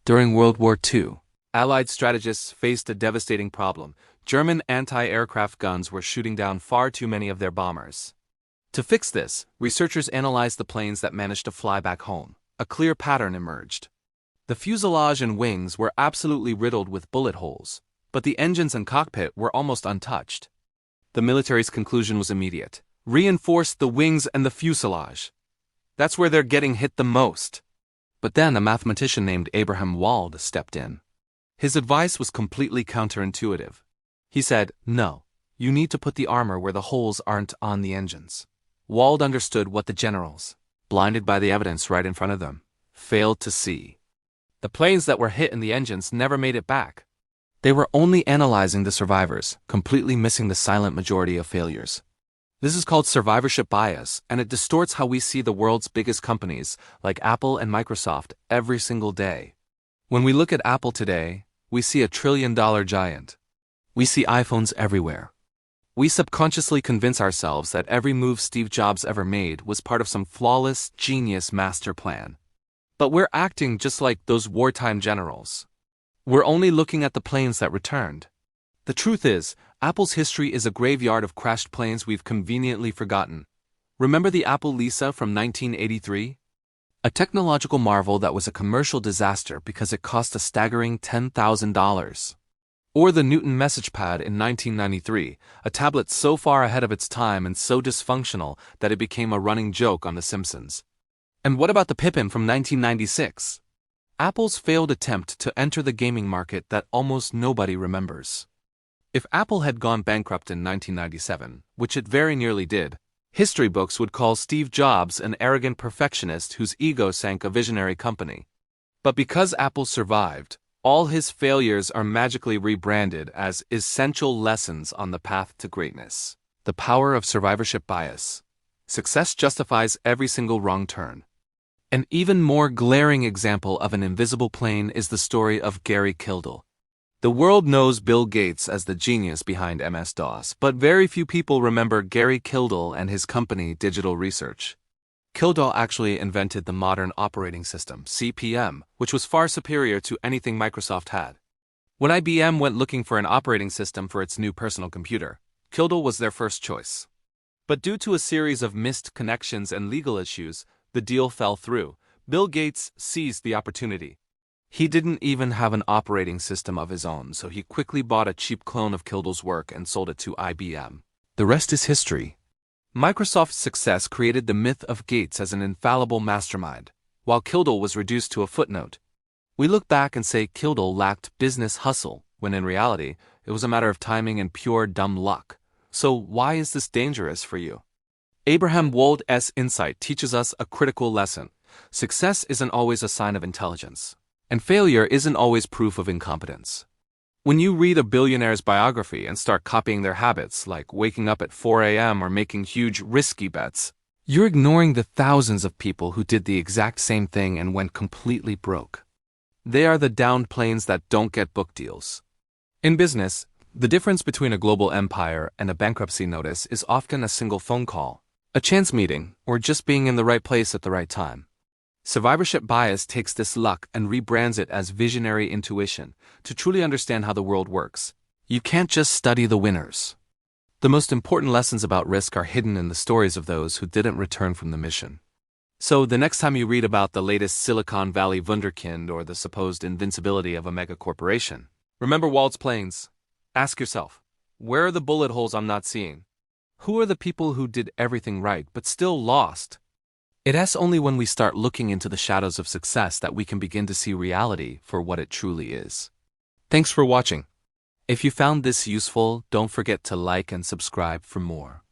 During World War II, Allied strategists faced a devastating problem. German anti-aircraft guns were shooting down far too many of their bombers. To fix this, researchers analyzed the planes that managed to fly back home. A clear pattern emerged. The fuselage and wings were absolutely riddled with bullet holes, but the engines and cockpit were almost untouched. The military's conclusion was immediate. Reinforce the wings and the fuselage. That's where they're getting hit the most. But then a mathematician named Abraham Wald stepped in. His advice was completely counterintuitive. He said, no, you need to put the armor where the holes aren't on the engines. Wald understood what the generals, blinded by the evidence right in front of them, failed to see. The planes that were hit in the engines never made it back. They were only analyzing the survivors, completely missing the silent majority of failures. This is called survivorship bias, and it distorts how we see the world's biggest companies, like Apple and Microsoft, every single day. When we look at Apple today, we see a trillion-dollar giant. We see iPhones everywhere. We subconsciously convince ourselves that every move Steve Jobs ever made was part of some flawless, genius master plan. But we're acting just like those wartime generals. We're only looking at the planes that returned. The truth is, Apple's history is a graveyard of crashed planes we've conveniently forgotten. Remember the Apple Lisa from 1983? A technological marvel that was a commercial disaster because it cost a staggering $10,000. Or the Newton message pad in 1993, a tablet so far ahead of its time and so dysfunctional that it became a running joke on The Simpsons. And what about the Pippin from 1996? Apple's failed attempt to enter the gaming market that almost nobody remembers. If Apple had gone bankrupt in 1997, which it very nearly did, history books would call Steve Jobs an arrogant perfectionist whose ego sank a visionary company. But because Apple survived, all his failures are magically rebranded as essential lessons on the path to greatness. The power of survivorship bias. Success justifies every single wrong turn. An even more glaring example of an invisible plane is the story of Gary Kildall. The world knows Bill Gates as the genius behind MS-DOS, but very few people remember Gary Kildall and his company Digital Research. Kildall actually invented the modern operating system, CP/M, which was far superior to anything Microsoft had. When IBM went looking for an operating system for its new personal computer, Kildall was their first choice. But due to a series of missed connections and legal issues, the deal fell through. Bill Gates seized the opportunity. He didn't even have an operating system of his own, so he quickly bought a cheap clone of Kildall's work and sold it to IBM. The rest is history. Microsoft's success created the myth of Gates as an infallible mastermind, while Kildall was reduced to a footnote. We look back and say Kildall lacked business hustle, when in reality, it was a matter of timing and pure dumb luck. So why is this dangerous for you? Abraham Wald's insight teaches us a critical lesson. Success isn't always a sign of intelligence. And failure isn't always proof of incompetence. When you read a billionaire's biography and start copying their habits, like waking up at 4 a.m. or making huge, risky bets, you're ignoring the thousands of people who did the exact same thing and went completely broke. They are the downed planes that don't get book deals. In business, the difference between a global empire and a bankruptcy notice is often a single phone call, a chance meeting, or just being in the right place at the right time. Survivorship bias takes this luck and rebrands it as visionary intuition. To truly understand how the world works, you can't just study the winners. The most important lessons about risk are hidden in the stories of those who didn't return from the mission. So the next time you read about the latest Silicon Valley wunderkind or the supposed invincibility of a mega corporation, remember Wald's planes. Ask yourself, where are the bullet holes I'm not seeing? Who are the people who did everything right but still lost? It's only when we start looking into the shadows of success that we can begin to see reality for what it truly is. Thanks for watching. If you found this useful, don't forget to like and subscribe for more.